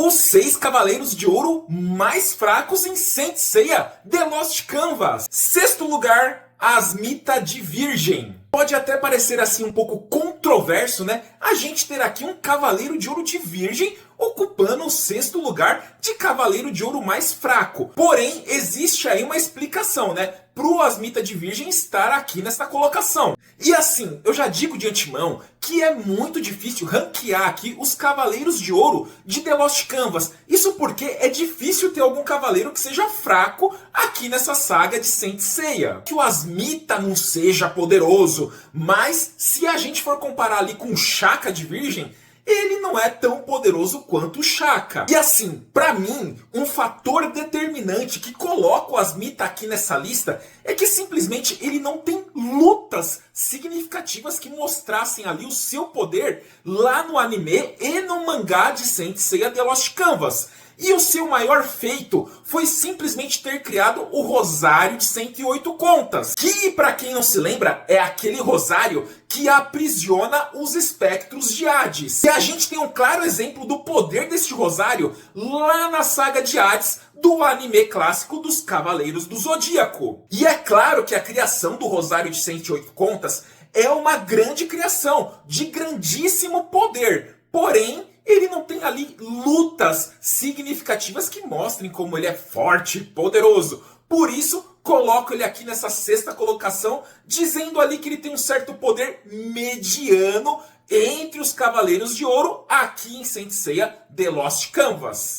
Os 6 Cavaleiros de Ouro mais fracos em Saint Seiya The Lost Canvas. Sexto lugar, Asmita de Virgem. Pode até parecer assim um pouco controverso, né? A gente ter aqui um Cavaleiro de Ouro de Virgem ocupando o sexto lugar de Cavaleiro de Ouro mais fraco. Porém, existe aí uma explicação, né? Pro Asmita de Virgem estar aqui nessa colocação. E assim, eu já digo de antemão que é muito difícil ranquear aqui os Cavaleiros de Ouro de The Lost Canvas. Isso porque é difícil ter algum cavaleiro que seja fraco aqui nessa saga de Saint Seiya. Que o Asmita não seja poderoso, mas se a gente for comparar ali com o Shaka de Virgem, ele não é tão poderoso quanto o Shaka. E assim, pra mim, um fator determinante que coloca o Asmita aqui nessa lista é que simplesmente ele não tem lutas significativas que mostrassem ali o seu poder lá no anime e no mangá de Saint Seiya The Lost Canvas. E o seu maior feito foi simplesmente ter criado o Rosário de 108 Contas. Que, para quem não se lembra, é aquele rosário que aprisiona os espectros de Hades. E a gente tem um claro exemplo do poder deste rosário lá na saga de Hades do anime clássico dos Cavaleiros do Zodíaco. E é claro que a criação do Rosário de 108 Contas é uma grande criação, de grandíssimo poder. Porém, ele não tem ali lutas significativas que mostrem como ele é forte e poderoso. Por isso, coloco ele aqui nessa sexta colocação, dizendo ali que ele tem um certo poder mediano entre os Cavaleiros de Ouro aqui em Saint Seiya The Lost Canvas.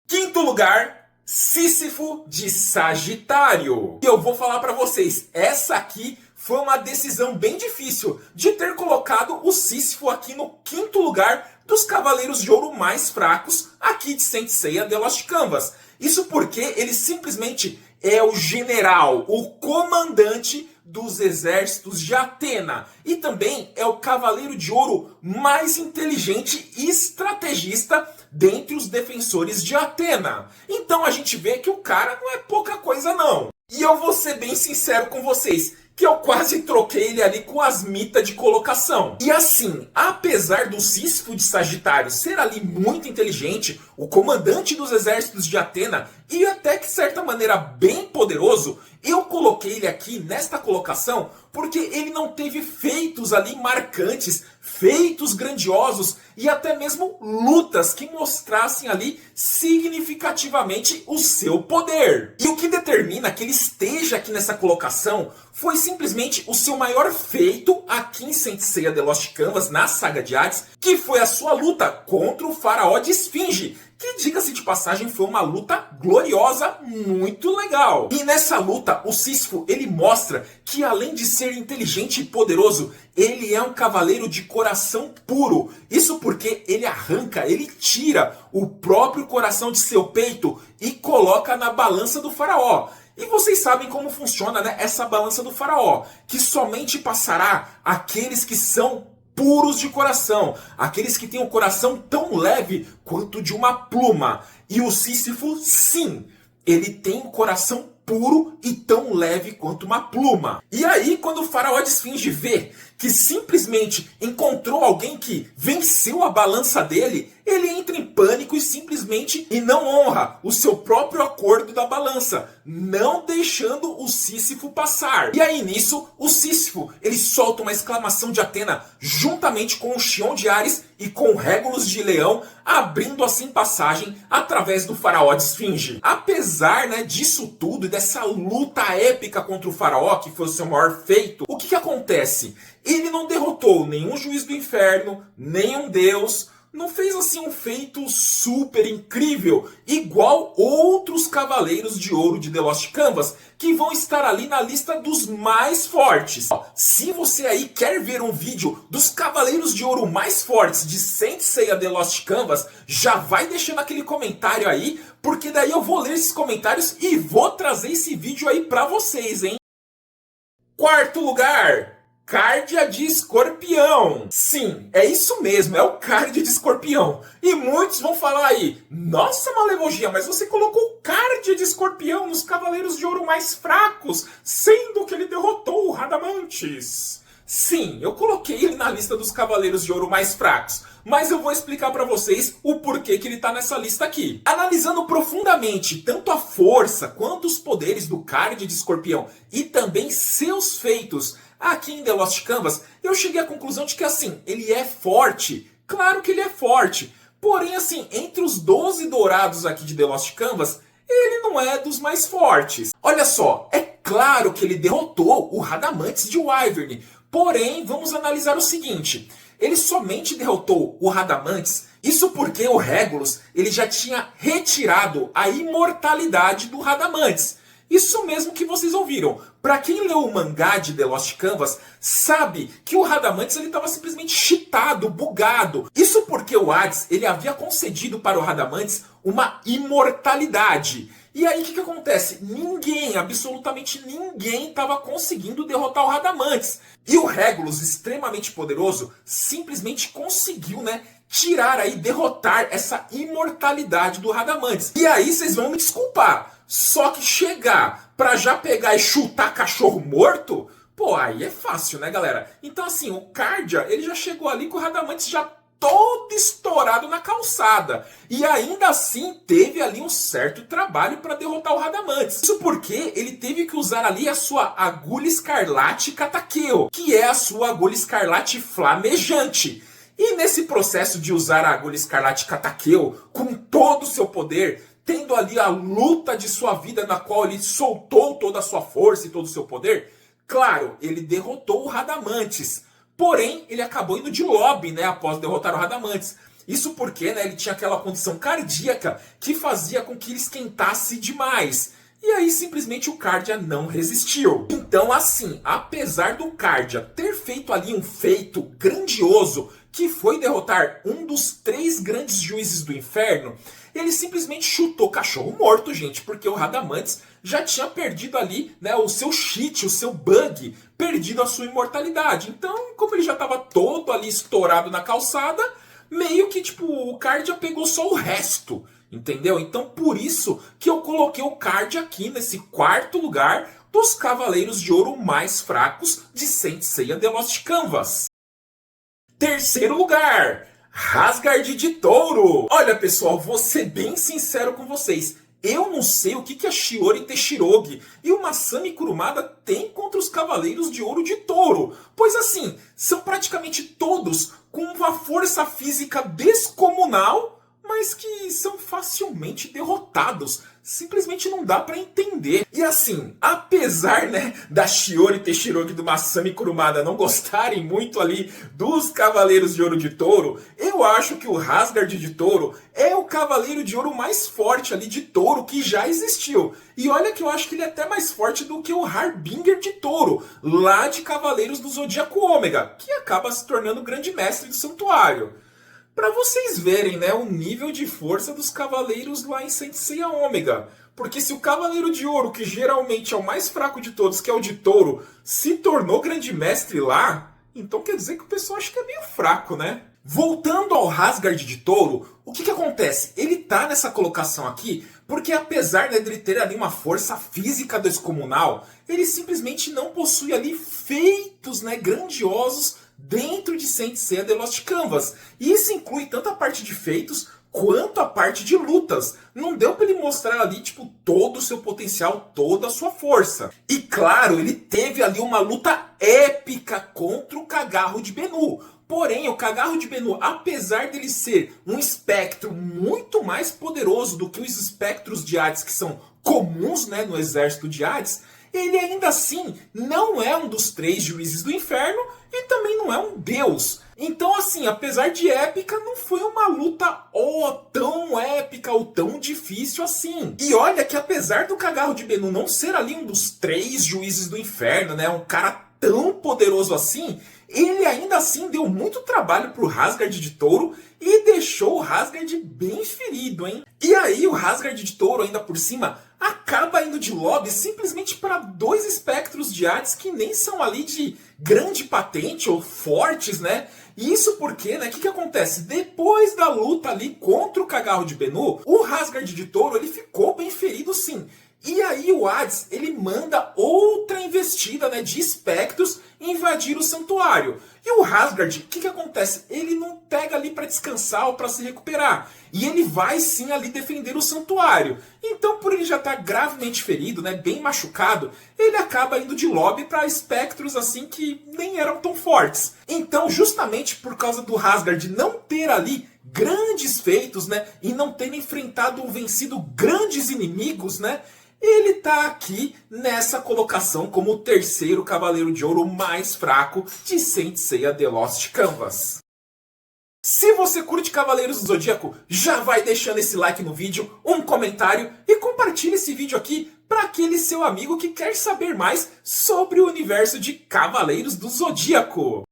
Quinto lugar, Sísifo de Sagitário. E eu vou falar para vocês, essa aqui foi uma decisão bem difícil de ter colocado o Sísifo aqui no quinto lugar dos Cavaleiros de Ouro mais fracos aqui de Saint Seiya The Lost Canvas. Isso porque ele simplesmente é o general, o comandante dos exércitos de Atena. E também é o Cavaleiro de Ouro mais inteligente e estrategista dentre os defensores de Atena. Então a gente vê que o cara não é pouca coisa não. E eu vou ser bem sincero com vocês, que eu quase troquei ele ali com Asmita de colocação. E assim, apesar do Sísifo de Sagitário ser ali muito inteligente, o comandante dos exércitos de Atena, e até que de certa maneira bem poderoso, eu coloquei ele aqui nesta colocação porque ele não teve feitos ali marcantes, feitos grandiosos e até mesmo lutas que mostrassem ali significativamente o seu poder. E o que determina que ele esteja aqui nessa colocação foi simplesmente o seu maior feito aqui em Saint Seiya The Lost Canvas, na saga de Hades, que foi a sua luta contra o faraó de Esfinge, que, diga-se de passagem, foi uma luta gloriosa, muito legal. E nessa luta, o Sísifo, ele mostra que além de ser inteligente e poderoso, ele é um cavaleiro de coração puro. Isso porque ele arranca, ele tira o próprio coração de seu peito e coloca na balança do faraó. E vocês sabem como funciona, né, essa balança do faraó, que somente passará aqueles que são puros de coração, aqueles que têm o coração tão leve quanto de uma pluma. E o Sísifo, sim, ele tem um coração puro e tão leve quanto uma pluma. E aí, quando o faraó de Esfinge vê que simplesmente encontrou alguém que venceu a balança dele, ele entra em pânico e simplesmente não honra o seu próprio acordo da balança, não deixando o Sísifo passar. E aí nisso, o Sísifo, ele solta uma exclamação de Atena juntamente com o Xion de Ares e com o Régulos de Leão, abrindo assim passagem através do faraó de Esfinge. Apesar, né, disso tudo e dessa luta épica contra o faraó, que foi o seu maior feito, o que acontece? Ele não derrotou nenhum juiz do inferno, nenhum deus, não fez assim um feito super incrível, igual outros Cavaleiros de Ouro de The Lost Canvas, que vão estar ali na lista dos mais fortes. Se você aí quer ver um vídeo dos Cavaleiros de Ouro mais fortes de Saint Seiya The Lost Canvas, já vai deixando aquele comentário aí, porque daí eu vou ler esses comentários e vou trazer esse vídeo aí pra vocês, hein? Quarto lugar, Cárdia de Escorpião. Sim, é isso mesmo, é o Cárdia de Escorpião. E muitos vão falar aí, nossa Malevogia, mas você colocou Cárdia de Escorpião nos Cavaleiros de Ouro mais fracos, sendo que ele derrotou o Radamantes. Sim, eu coloquei ele na lista dos Cavaleiros de Ouro mais fracos, mas eu vou explicar pra vocês o porquê que ele tá nessa lista aqui. Analisando profundamente tanto a força quanto os poderes do Card de Escorpião e também seus feitos aqui em The Lost Canvas, eu cheguei à conclusão de que assim, ele é forte, claro que ele é forte, porém assim, entre os 12 dourados aqui de The Lost Canvas, ele não é dos mais fortes. Olha só, é claro que ele derrotou o Radamantes de Wyvern. Porém, vamos analisar o seguinte. Ele somente derrotou o Radamantes, isso porque o Regulus ele já tinha retirado a imortalidade do Radamantes. Isso mesmo que vocês ouviram. Para quem leu o mangá de The Lost Canvas, sabe que o Radamantes estava simplesmente cheatado, bugado. Isso porque o Hades ele havia concedido para o Radamantes uma imortalidade. E aí o que acontece? Ninguém, absolutamente ninguém estava conseguindo derrotar o Radamantes. E o Regulus, extremamente poderoso, simplesmente conseguiu, né, tirar aí, derrotar essa imortalidade do Radamantes. E aí vocês vão me desculpar, só que chegar pra já pegar e chutar cachorro morto, pô, aí é fácil, né, galera? Então assim, o Cardia, ele já chegou ali com o Radamantes já todo estourado na calçada. E ainda assim teve ali um certo trabalho para derrotar o Radamantes. Isso porque ele teve que usar ali a sua agulha escarlate Katakeo, que é a sua agulha escarlate flamejante. E nesse processo de usar a agulha escarlate Katakeo com todo o seu poder, tendo ali a luta de sua vida na qual ele soltou toda a sua força e todo o seu poder, claro, ele derrotou o Radamantes. Porém, ele acabou indo de lobby, né, após derrotar o Radamantes. Isso porque, né, ele tinha aquela condição cardíaca que fazia com que ele esquentasse demais. E aí simplesmente o Cardia não resistiu. Então assim, apesar do Cardia ter feito ali um feito grandioso, que foi derrotar um dos 3 grandes juízes do inferno, ele simplesmente chutou cachorro morto, gente, porque o Radamantes já tinha perdido ali, né, o seu cheat, o seu bug, perdido a sua imortalidade. Então, como ele já estava todo ali estourado na calçada, meio que tipo, o Cardia pegou só o resto, entendeu? Então, por isso que eu coloquei o Cardia aqui nesse 4º lugar dos Cavaleiros de Ouro mais fracos de Saint Seiya The Lost Canvas. 3º lugar, Rasgard de Touro. Olha pessoal, vou ser bem sincero com vocês. Eu não sei o que a Shiori Teshirogi e o Masami Kurumada têm contra os Cavaleiros de Ouro de Touro. Pois assim, são praticamente todos com uma força física descomunal, mas que são facilmente derrotados. Simplesmente não dá pra entender. E assim, apesar, né, da Shiori Teshirogi e do Masami Kurumada não gostarem muito ali dos Cavaleiros de Ouro de Touro, eu acho que o Rasgard de Touro é o Cavaleiro de Ouro mais forte ali de Touro que já existiu. E olha que eu acho que ele é até mais forte do que o Harbinger de Touro, lá de Cavaleiros do Zodíaco Ômega, que acaba se tornando o grande mestre do santuário. Para vocês verem, né, o nível de força dos cavaleiros lá em Saint Seiya Ômega. Porque se o Cavaleiro de Ouro, que geralmente é o mais fraco de todos, que é o de Touro, se tornou grande mestre lá, então quer dizer que o pessoal acha que é meio fraco, né? Voltando ao Rasgard de Touro, o que acontece? Ele tá nessa colocação aqui porque apesar dele ter ali uma força física descomunal, ele simplesmente não possui ali feitos, né, grandiosos dentro de Saint Seiya The Lost Canvas. E isso inclui tanto a parte de feitos quanto a parte de lutas. Não deu para ele mostrar ali tipo todo o seu potencial, toda a sua força. E claro, ele teve ali uma luta épica contra o Cagarro de Bennu. Porém, o Cagarro de Bennu, apesar dele ser um espectro muito mais poderoso do que os espectros de Hades que são comuns, né, no exército de Hades, ele ainda assim não é um dos 3 juízes do inferno e também não é um deus. Então assim, apesar de épica, não foi uma luta tão épica ou tão difícil assim. E olha que apesar do Cagarro de Bennu não ser ali um dos 3 juízes do inferno, né, um cara tão poderoso assim, ele ainda assim deu muito trabalho pro Rasgard de Touro e deixou o Rasgard bem ferido, hein? E aí o Rasgard de Touro ainda por cima acaba indo de lobby simplesmente para 2 espectros de Hades que nem são ali de grande patente ou fortes, né? E isso porque, né, o que acontece? Depois da luta ali contra o Cagarro de Bennu, o Rasgard de Touro ele ficou bem ferido sim. E aí o Hades, ele manda outra investida, né, de espectros invadir o santuário. E o Asgard, o que acontece? Ele não pega ali para descansar ou para se recuperar. E ele vai sim ali defender o santuário. Então, por ele já estar gravemente ferido, né, bem machucado, ele acaba indo de lobby para espectros assim que nem eram tão fortes. Então, justamente por causa do Asgard não ter ali grandes feitos, né, e não ter enfrentado ou vencido grandes inimigos, né, ele está aqui nessa colocação como o terceiro Cavaleiro de Ouro mais fraco de Saint Seiya The Lost Canvas. Se você curte Cavaleiros do Zodíaco, já vai deixando esse like no vídeo, um comentário e compartilha esse vídeo aqui para aquele seu amigo que quer saber mais sobre o universo de Cavaleiros do Zodíaco.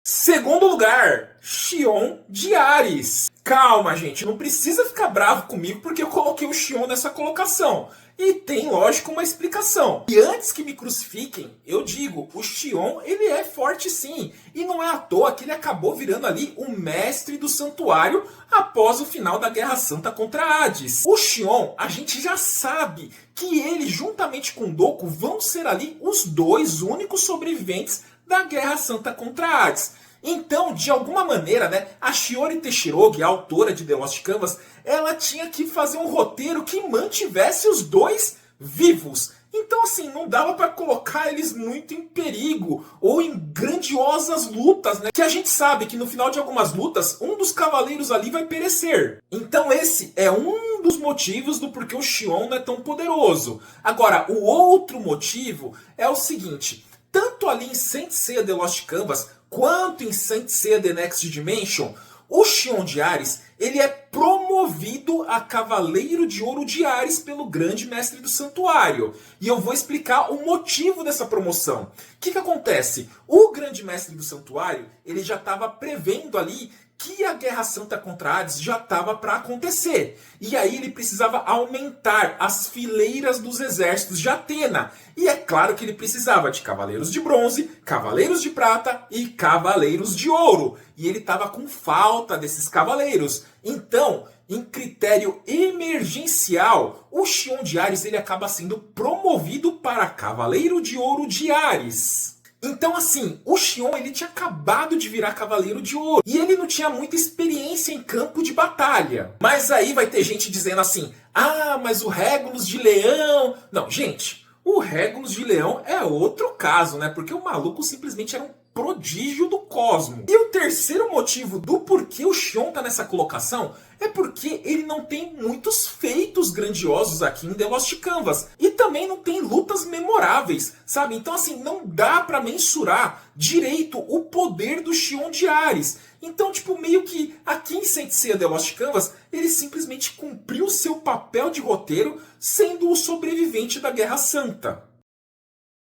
Segundo lugar, Xion de Ares. Calma, gente, não precisa ficar bravo comigo porque eu coloquei o Xion nessa colocação. E tem, lógico, uma explicação. E antes que me crucifiquem, eu digo, o Xion, ele é forte sim. E não é à toa que ele acabou virando ali o mestre do santuário após o final da Guerra Santa contra Hades. O Xion, a gente já sabe que ele, juntamente com Doku, vão ser ali os dois únicos sobreviventes da Guerra Santa contra Hades. Então, de alguma maneira, né, a Shiori Teshirogi, a autora de The Lost Canvas, ela tinha que fazer um roteiro que mantivesse os dois vivos. Então, assim, não dava para colocar eles muito em perigo ou em grandiosas lutas, né? Que a gente sabe que no final de algumas lutas, um dos cavaleiros ali vai perecer. Então esse é um dos motivos do porquê o Xion não é tão poderoso. Agora, o outro motivo é o seguinte: tanto ali em Saint Seiya The Lost Canvas, quanto em Saint Seiya The Next Dimension, o Xion de Ares, ele é promovido a Cavaleiro de Ouro de Ares pelo Grande Mestre do Santuário. E eu vou explicar o motivo dessa promoção. O que acontece? O Grande Mestre do Santuário, ele já estava prevendo ali que a Guerra Santa contra Hades já estava para acontecer. E aí ele precisava aumentar as fileiras dos exércitos de Atena. E é claro que ele precisava de cavaleiros de bronze, cavaleiros de prata e cavaleiros de ouro. E ele estava com falta desses cavaleiros. Então, em critério emergencial, o Xion de Ares ele acaba sendo promovido para Cavaleiro de Ouro de Ares. Então, assim, o Xion ele tinha acabado de virar Cavaleiro de Ouro. E ele não tinha muita experiência em campo de batalha. Mas aí vai ter gente dizendo assim: ah, mas o Regulus de Leão... Não, gente, o Regulus de Leão é outro caso, né? Porque o maluco simplesmente era um prodígio do cosmo. E o terceiro motivo do porquê o Xion tá nessa colocação é porque ele não tem muitos feitos grandiosos aqui em The Lost Canvas. E também não tem lutas memoráveis, sabe? Então, assim, não dá pra mensurar direito o poder do Xion de Ares. Então, tipo, meio que aqui em Saint Seiya The Lost Canvas, ele simplesmente cumpriu seu papel de roteiro sendo o sobrevivente da Guerra Santa.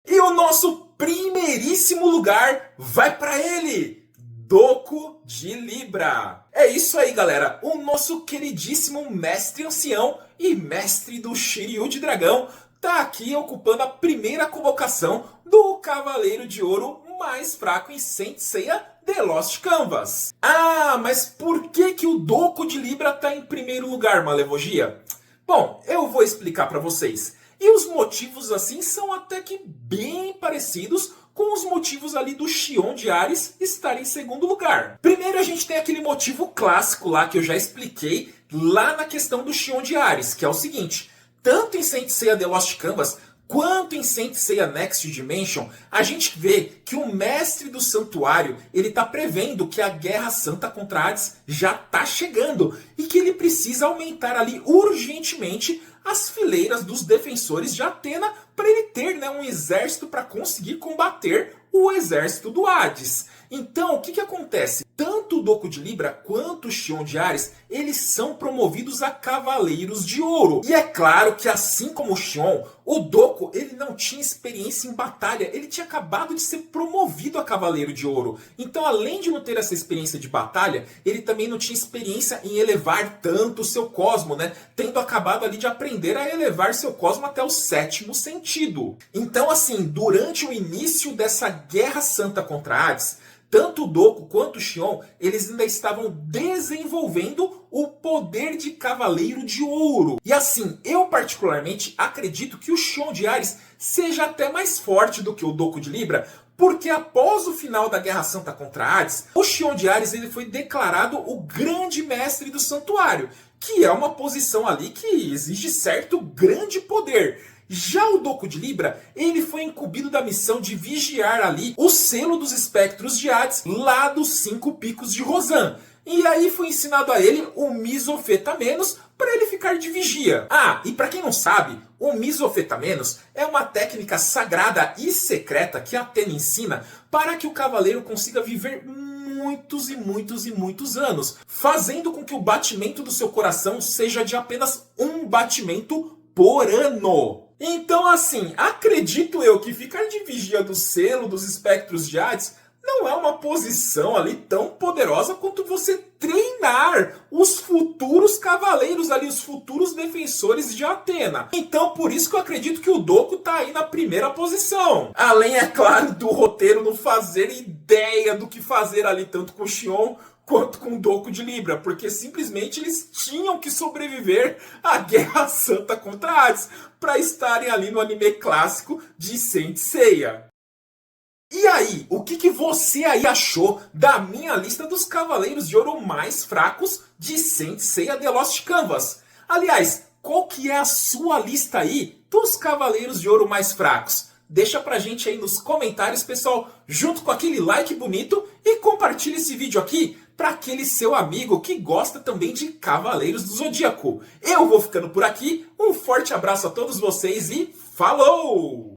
E o nosso primeiríssimo lugar vai para ele, Doku de Libra. É isso aí, galera. O nosso queridíssimo mestre ancião e mestre do Shiryu de Dragão tá aqui ocupando a primeira colocação do Cavaleiro de Ouro mais fraco em Saint Seiya The Lost Canvas. Ah, mas por que o Doku de Libra tá em primeiro lugar, Malevogia? Bom, eu vou explicar para vocês. E os motivos assim são até que bem parecidos com os motivos ali do Xion de Ares estar em segundo lugar. Primeiro a gente tem aquele motivo clássico lá que eu já expliquei lá na questão do Xion de Ares, que é o seguinte: tanto em Saint Seiya The Lost Canvas quanto em Saint Seiya Next Dimension, a gente vê que o mestre do santuário ele está prevendo que a Guerra Santa contra Hades já está chegando e que ele precisa aumentar ali urgentemente as fileiras dos defensores de Atena para ele ter, né, um exército para conseguir combater o exército do Hades. Então, o que acontece? Tanto o Doku de Libra quanto o Xion de Ares, eles são promovidos a Cavaleiros de Ouro. E é claro que assim como o Xion, o Doku ele não tinha experiência em batalha. Ele tinha acabado de ser promovido a Cavaleiro de Ouro. Então, além de não ter essa experiência de batalha, ele também não tinha experiência em elevar tanto o seu cosmo, né? Tendo acabado ali de aprender a elevar seu cosmo até o sétimo sentido. Então, assim, durante o início dessa Guerra Santa contra Hades, tanto o Doku quanto o Xion, eles ainda estavam desenvolvendo o poder de Cavaleiro de Ouro. E assim, eu particularmente acredito que o Xion de Ares seja até mais forte do que o Doku de Libra, porque após o final da Guerra Santa contra Hades, o Xion de Ares ele foi declarado o grande mestre do santuário, que é uma posição ali que exige certo grande poder. Já o Doku de Libra, ele foi incumbido da missão de vigiar ali o selo dos espectros de Hades lá dos 5 picos de Rosan. E aí foi ensinado a ele o Misofetamenos para ele ficar de vigia. Ah, e para quem não sabe, o Misofetamenos é uma técnica sagrada e secreta que Atena ensina para que o cavaleiro consiga viver muitos e muitos e muitos anos, fazendo com que o batimento do seu coração seja de apenas um batimento por ano. Então assim, acredito eu que ficar de vigia do selo dos espectros de Hades não é uma posição ali tão poderosa quanto você treinar os futuros cavaleiros ali, os futuros defensores de Atena. Então por isso que eu acredito que o Doku tá aí na primeira posição. Além, é claro, do roteiro não fazer ideia do que fazer ali, tanto com o Xion quanto com o Doku de Libra, porque simplesmente eles tinham que sobreviver à Guerra Santa contra Hades para estarem ali no anime clássico de Saint Seiya. E aí, o que você aí achou da minha lista dos Cavaleiros de Ouro mais fracos de Saint Seiya The Lost Canvas? Aliás, qual que é a sua lista aí dos Cavaleiros de Ouro mais fracos? Deixa pra gente aí nos comentários, pessoal, junto com aquele like bonito, e compartilha esse vídeo aqui para aquele seu amigo que gosta também de Cavaleiros do Zodíaco. Eu vou ficando por aqui, um forte abraço a todos vocês e falou!